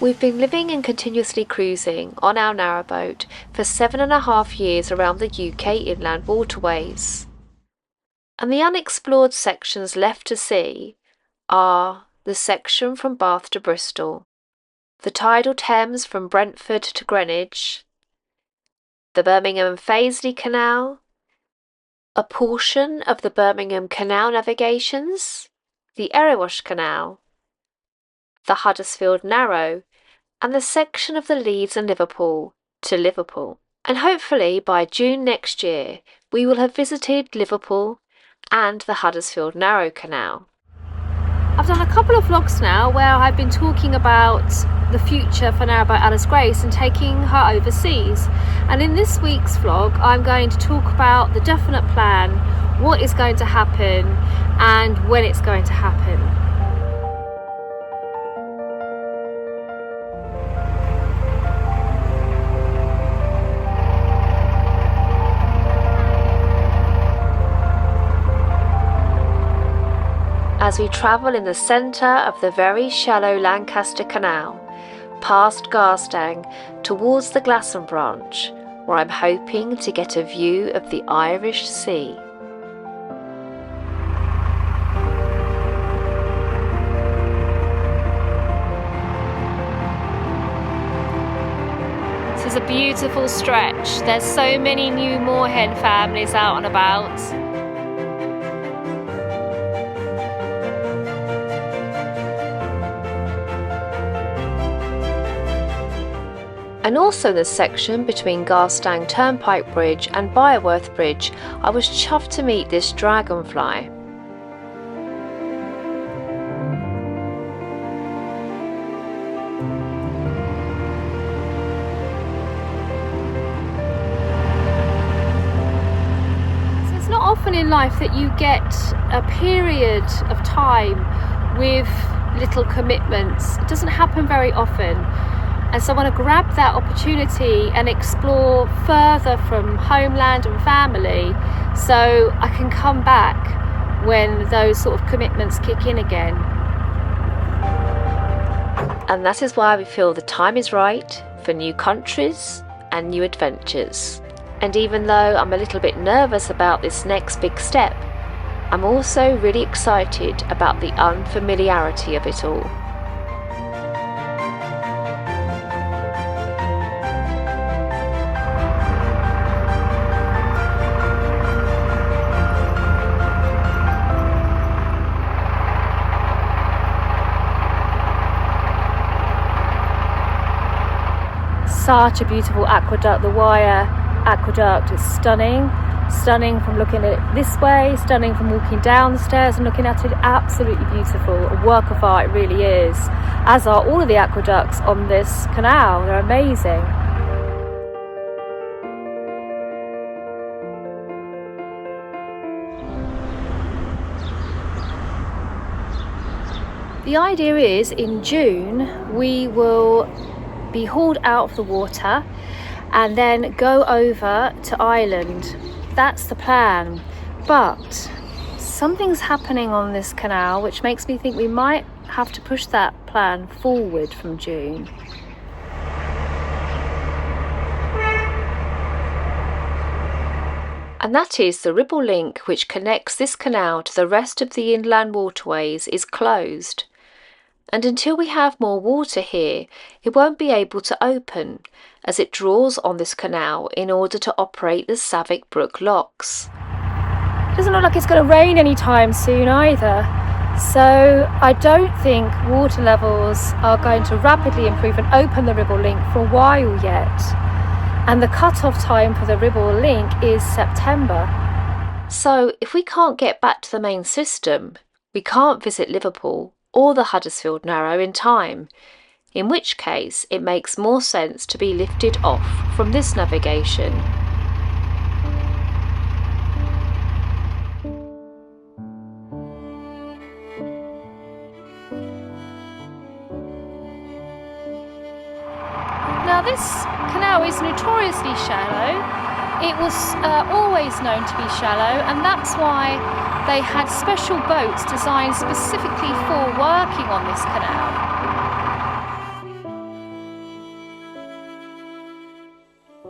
We've been living and continuously cruising on our narrowboat for 7.5 years around the UK inland waterways. And the unexplored sections left to see are the section from Bath to Bristol, the tidal Thames from Brentford to Greenwich, the Birmingham and Paisley Canal, a portion of the Birmingham Canal navigations, the Erewash Canal, the Huddersfield Narrow, and the section of the Leeds and Liverpool to Liverpool. And hopefully by June next year, we will have visited Liverpool and the Huddersfield Narrow Canal. I've done a couple of vlogs now where I've been talking about the future for Narrowboat Alice Grace and taking her overseas. And in this week's vlog, I'm going to talk about the definite plan, what is going to happen, and when it's going to happen. As we travel in the centre of the very shallow Lancaster Canal, past Glasson towards the Glasson branch, where I'm hoping to get a view of the Irish Sea. This is a beautiful stretch. There's so many new moorhen families out and about. And also the section between Garstang Turnpike Bridge and Byreworth Bridge, I was chuffed to meet this dragonfly. So it's not often in life that you get a period of time with little commitments. It doesn't happen very often. And so I want to grab that opportunity and explore further from homeland and family so I can come back when those sort of commitments kick in again. And that is why we feel the time is right for new countries and new adventures. And even though I'm a little bit nervous about this next big step, I'm also really excited about the unfamiliarity of it all. Such a beautiful aqueduct, the Wire aqueduct is stunning from looking at it this way, stunning from walking down the stairs and looking at it, absolutely beautiful, a work of art it really is, as are all of the aqueducts on this canal, they're amazing. The idea is in June we will be hauled out of the water and then go over to Ireland. That's the plan. But something's happening on this canal which makes me think we might have to push that plan forward from June. And that is the Ribble link which connects this canal to the rest of the inland waterways is closed. And until we have more water here, it won't be able to open, as it draws on this canal in order to operate the Savick Brook locks. It doesn't look like it's going to rain anytime soon either, so I don't think water levels are going to rapidly improve and open the Ribble link for a while yet. And the cut-off time for the Ribble link is September. So if we can't get back to the main system, we can't visit Liverpool or the Huddersfield Narrow in time, in which case it makes more sense to be lifted off from this navigation. Now this canal is notoriously shallow. It was always known to be shallow, and that's why they had special boats designed specifically for working on this canal.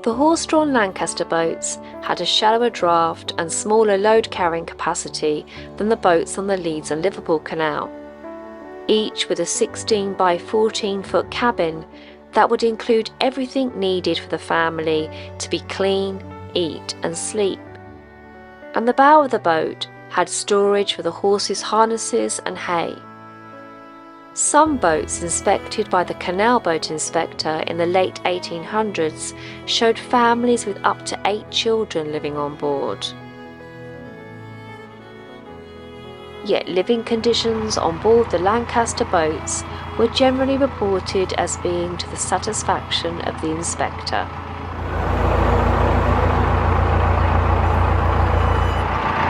The horse-drawn Lancaster boats had a shallower draft and smaller load-carrying capacity than the boats on the Leeds and Liverpool Canal, each with a 16 by 14 foot cabin that would include everything needed for the family to be clean, eat and sleep. And the bow of the boat had storage for the horses' harnesses and hay. Some boats inspected by the canal boat inspector in the late 1800s showed families with up to 8 children living on board. Yet living conditions on board the Lancaster boats were generally reported as being to the satisfaction of the inspector.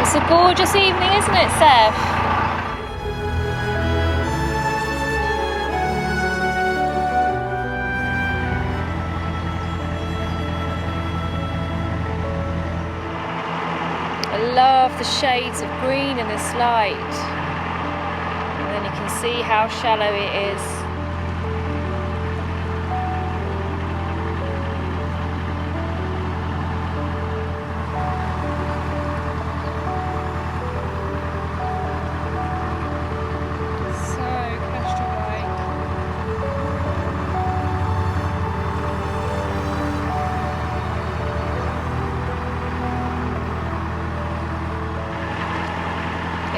It's a gorgeous evening, isn't it, Seth? I love the shades of green in this light, and then you can see how shallow it is.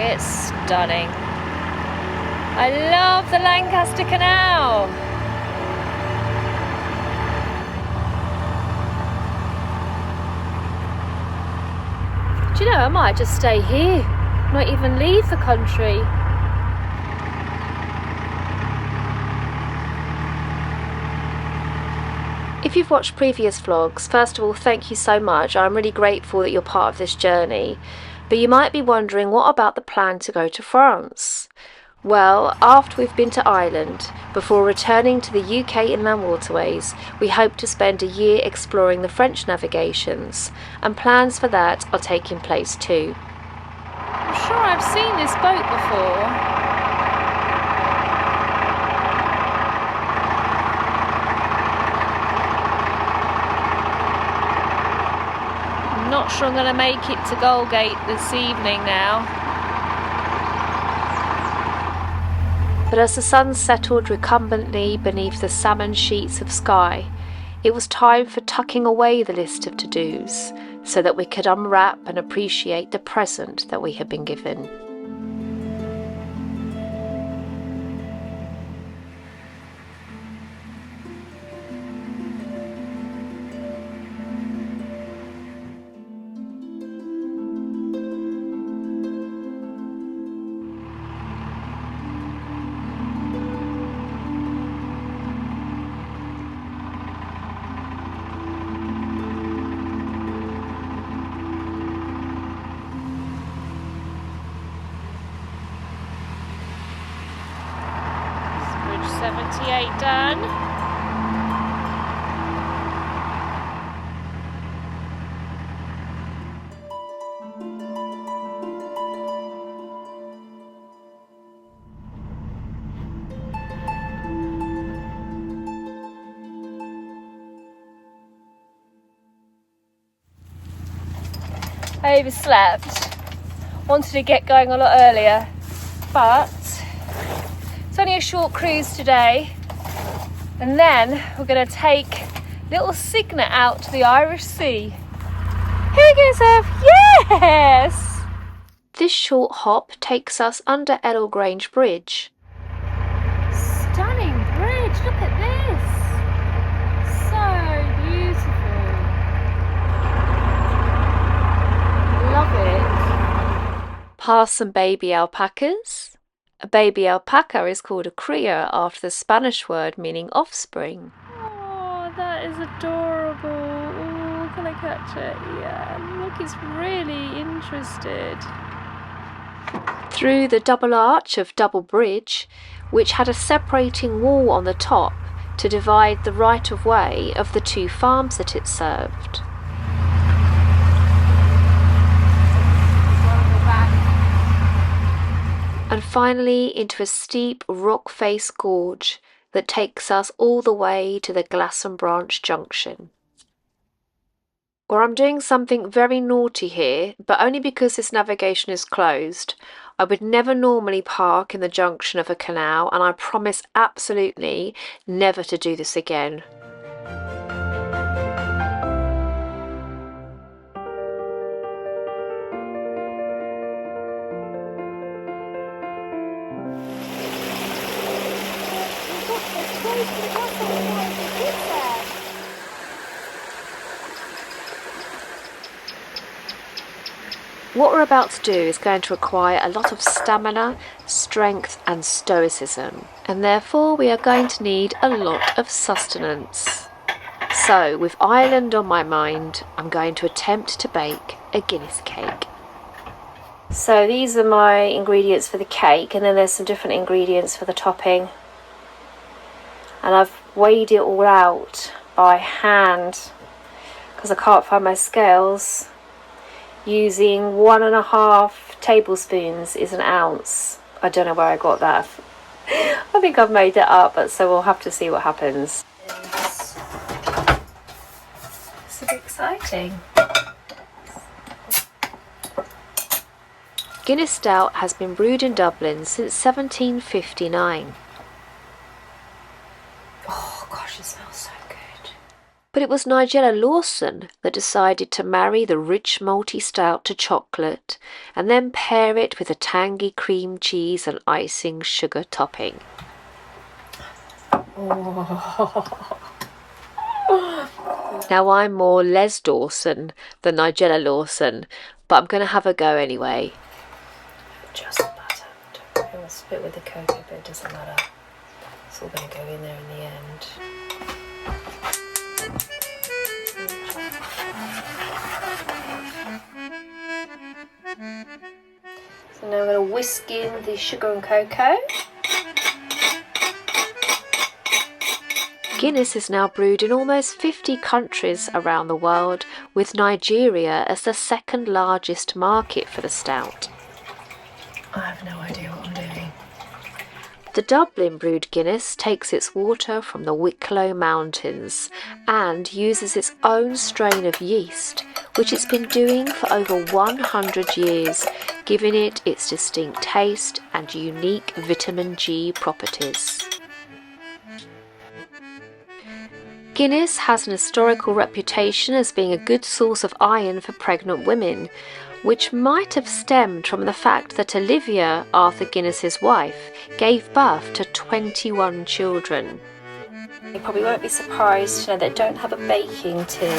It's stunning. I love the Lancaster Canal. Do you know, I might just stay here, not even leave the country. If you've watched previous vlogs, first of all, thank you so much. I'm really grateful that you're part of this journey. But you might be wondering, what about the plan to go to France? Well, after we've been to Ireland, before returning to the UK inland waterways, we hope to spend a year exploring the French navigations, and plans for that are taking place too. I'm sure I've seen this boat before. Not sure I'm going to make it to Goldgate this evening now. But as the sun settled recumbently beneath the salmon sheets of sky, it was time for tucking away the list of to-dos so that we could unwrap and appreciate the present that we had been given. Bridge 78 done. I overslept. Wanted to get going a lot earlier, but it's only a short cruise today, and then we're going to take little Cygnet out to the Irish Sea. Here we go, Seth. Yes! This short hop takes us under Edel Grange Bridge. Stunning bridge, look at this. So beautiful. Love it. Past some baby alpacas. A baby alpaca is called a cría after the Spanish word meaning offspring. Oh, that is adorable. Oh, can I catch it? Yeah, look, it's really interested. Through the double arch of Double Bridge, which had a separating wall on the top to divide the right-of-way of the two farms that it served. And finally into a steep rock face gorge that takes us all the way to the Glasson branch junction. or I'm doing something very naughty here, but only because this navigation is closed. I would never normally park in the junction of a canal, and I promise absolutely never to do this again. What we're about to do is going to require a lot of stamina, strength and stoicism, and therefore we are going to need a lot of sustenance. So, with Ireland on my mind, I'm going to attempt to bake a Guinness cake. So these are my ingredients for the cake, and then there's some different ingredients for the topping. And I've weighed it all out by hand because I can't find my scales. Using 1.5 tablespoons is an ounce. I don't know where I got that. I think I've made it up, but so we'll have to see what happens. It's a bit exciting. Guinness Stout has been brewed in Dublin since 1759. Oh gosh, it smells so good. But it was Nigella Lawson that decided to marry the rich malty stout to chocolate and then pair it with a tangy cream cheese and icing sugar topping. Oh. Now I'm more Les Dawson than Nigella Lawson, but I'm going to have a go anyway. Just butter. Don't worry, I'll split with the cocoa, but it doesn't matter. It's all going to go in there in the end. So now I'm going to whisk in the sugar and cocoa. Guinness is now brewed in almost 50 countries around the world, with Nigeria as the second largest market for the stout. I have no idea what I'm doing. The Dublin brewed Guinness takes its water from the Wicklow Mountains and uses its own strain of yeast, which it's been doing for over 100 years, giving it its distinct taste and unique vitamin G properties. Guinness has an historical reputation as being a good source of iron for pregnant women, which might have stemmed from the fact that Olivia, Arthur Guinness's wife, gave birth to 21 children. You probably won't be surprised to know they don't have a baking tin.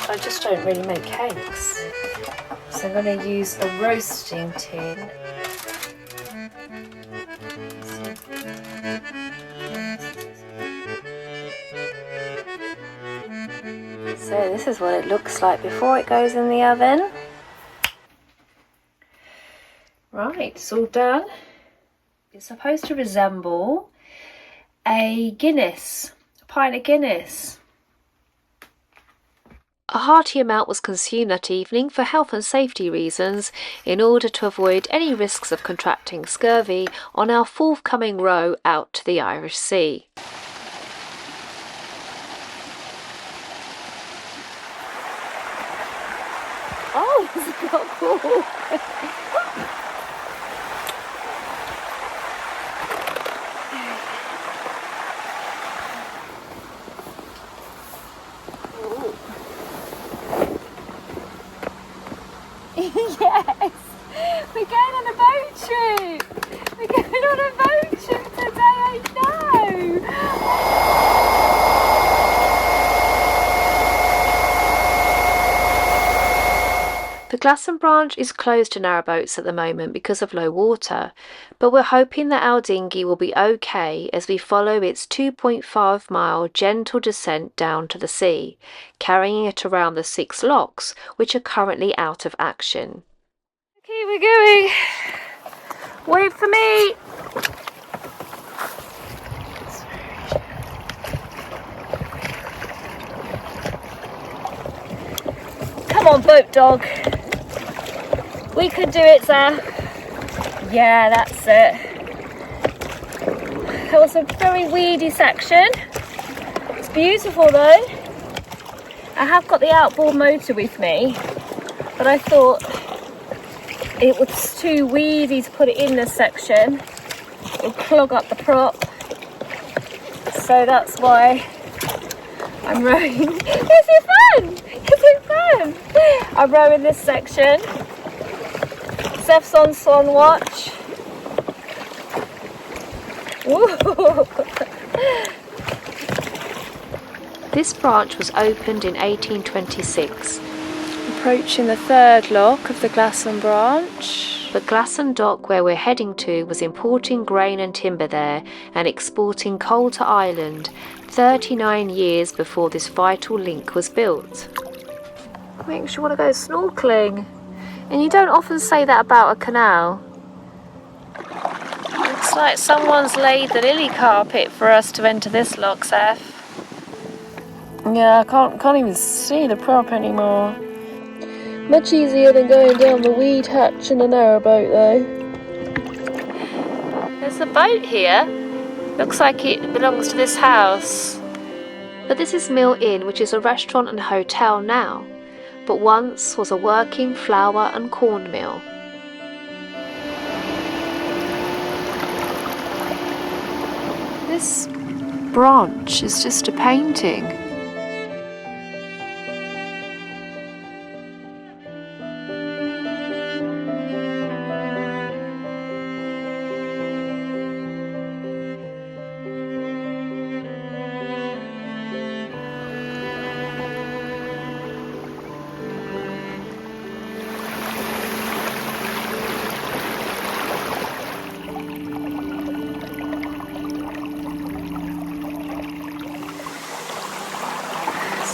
I just don't really make cakes. So I'm going to use a roasting tin. So this is what it looks like before it goes in the oven. Right, it's all done. It's supposed to resemble a Guinness, a pint of Guinness. A hearty amount was consumed that evening for health and safety reasons in order to avoid any risks of contracting scurvy on our forthcoming row out to the Irish Sea. Oh, it's got cool. Yes, we're going on a boat trip. We're going on a boat trip today, I know. The Glasson branch is closed to narrowboats at the moment because of low water, but we're hoping that our dinghy will be okay as we follow its 2.5 mile gentle descent down to the sea, carrying it around the 6 locks, which are currently out of action. Okay, we're going. Wait for me. Come on, boat dog. We can do it, sir. Yeah, that's it. That was a very weedy section. It's Beautiful though. I have got the outboard motor with me, but I thought it was too weedy to put it in this section. It would clog up the prop. So that's why I'm rowing. Is it fun? Is it fun? I'm rowing this section. Steph's on swan watch. Woo. This branch was opened in 1826. Approaching the third lock of the Glasson branch. The Glasson dock where we're heading to was importing grain and timber there and exporting coal to Ireland 39 years before this vital link was built. Makes you want to go snorkeling. And you don't often say that about a canal. Looks like someone's laid the lily carpet for us to enter this lock, Seth. Yeah, I can't even see the prop anymore. Much easier than going down the weed hatch in a narrowboat though. There's a boat here. Looks like it belongs to this house. But this is Mill Inn, which is a restaurant and hotel now, but once was a working flour and corn mill. This branch is just a painting.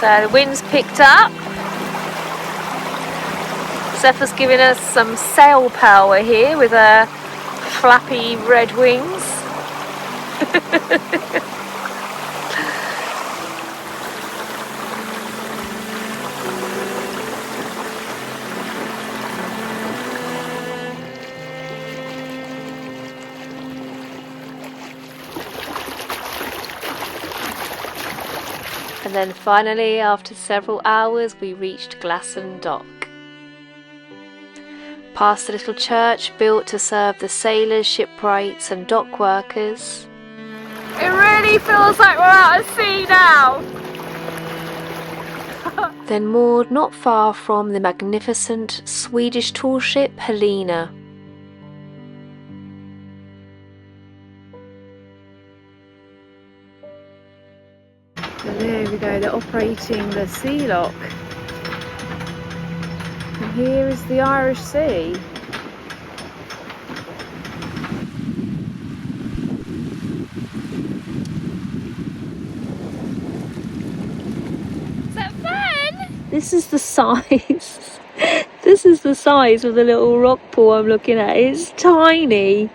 So the wind's picked up. Zephyr's giving us some sail power here with her flappy red wings. And then finally, after several hours, we reached Glasson Dock. Past the little church built to serve the sailors, shipwrights and dock workers. It really feels like we're out at sea now! Then moored not far from the magnificent Swedish tall ship Helena. And there we go, they're operating the sea lock. And here is the Irish Sea. Is that fun? This is the size. This is the size of the little rock pool I'm looking at. It's tiny.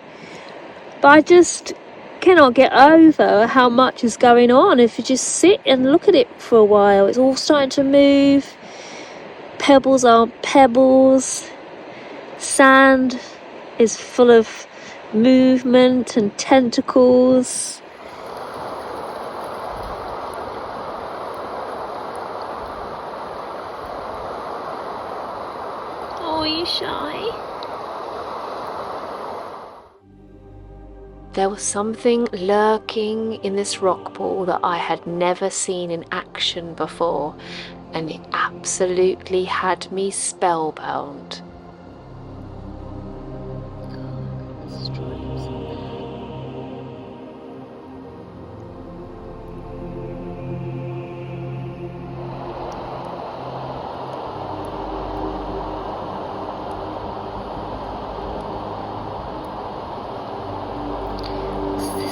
But I just cannot get over how much is going on if you just sit and look at it for a while. It's all starting to move. Pebbles aren't pebbles. Sand is full of movement and tentacles. Oh, are you shy? There was something lurking in this rock pool that I had never seen in action before, and it absolutely had me spellbound.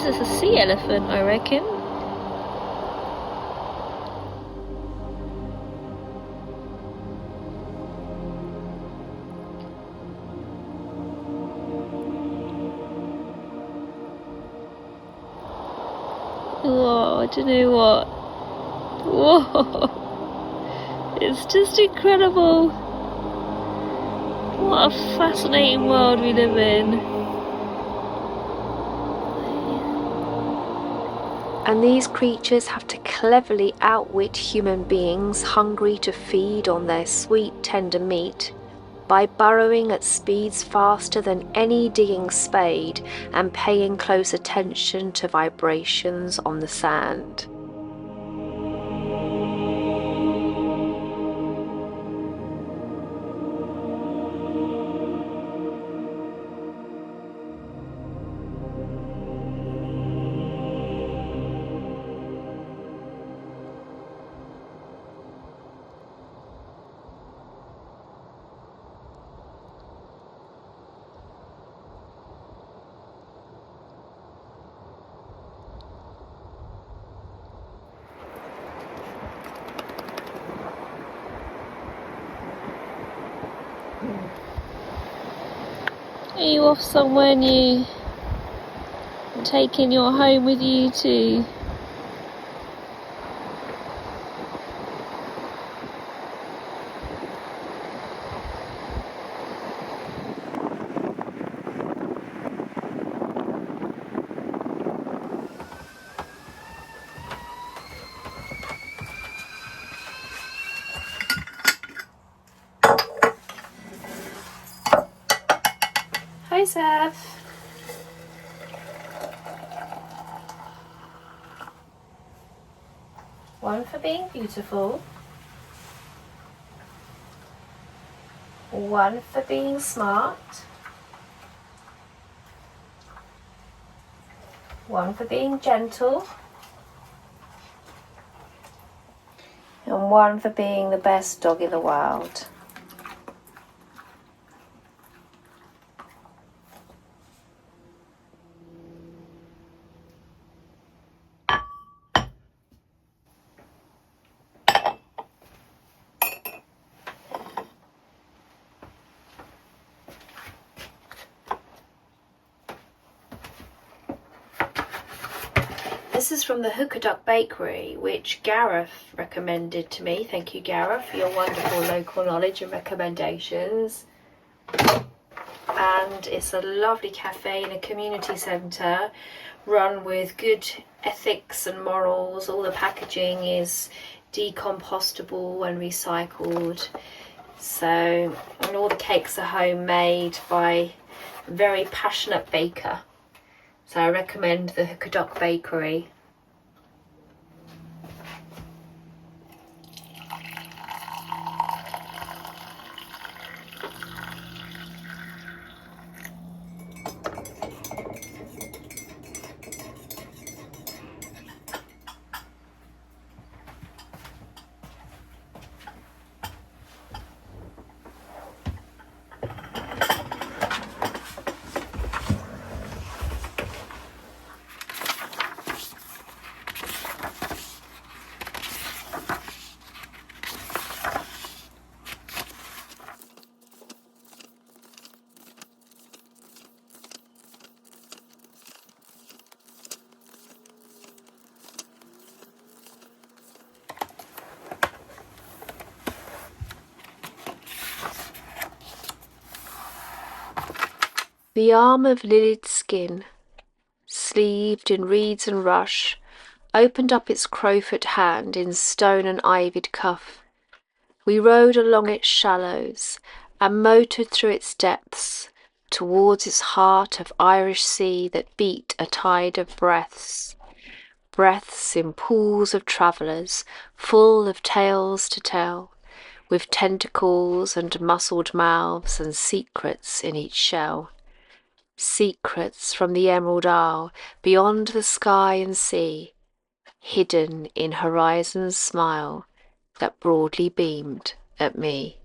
This is a sea elephant, I reckon. Whoa, I don't know what. Whoa! It's just incredible. What a fascinating world we live in. And these creatures have to cleverly outwit human beings hungry to feed on their sweet, tender meat by burrowing at speeds faster than any digging spade and paying close attention to vibrations on the sand. Are you off somewhere new? Taking your home with you too? Hi, Seth. One for being beautiful. One for being smart. One for being gentle. And one for being the best dog in the world. This is from the Hooker Duck Bakery, which Gareth recommended to me. Thank you, Gareth, for your wonderful local knowledge and recommendations. And it's a lovely cafe in a community centre run with good ethics and morals. All the packaging is decompostable and recycled. And all the cakes are homemade by a very passionate baker. So I recommend the Hooker Duck Bakery. The arm of lilied skin, sleeved in reeds and rush, opened up its crowfoot hand in stone and ivied cuff. We rode along its shallows and motored through its depths towards its heart of Irish sea that beat a tide of breaths. Breaths in pools of travellers, full of tales to tell, with tentacles and muscled mouths and secrets in each shell. Secrets from the Emerald Isle, beyond the sky and sea, hidden in horizon's smile that broadly beamed at me.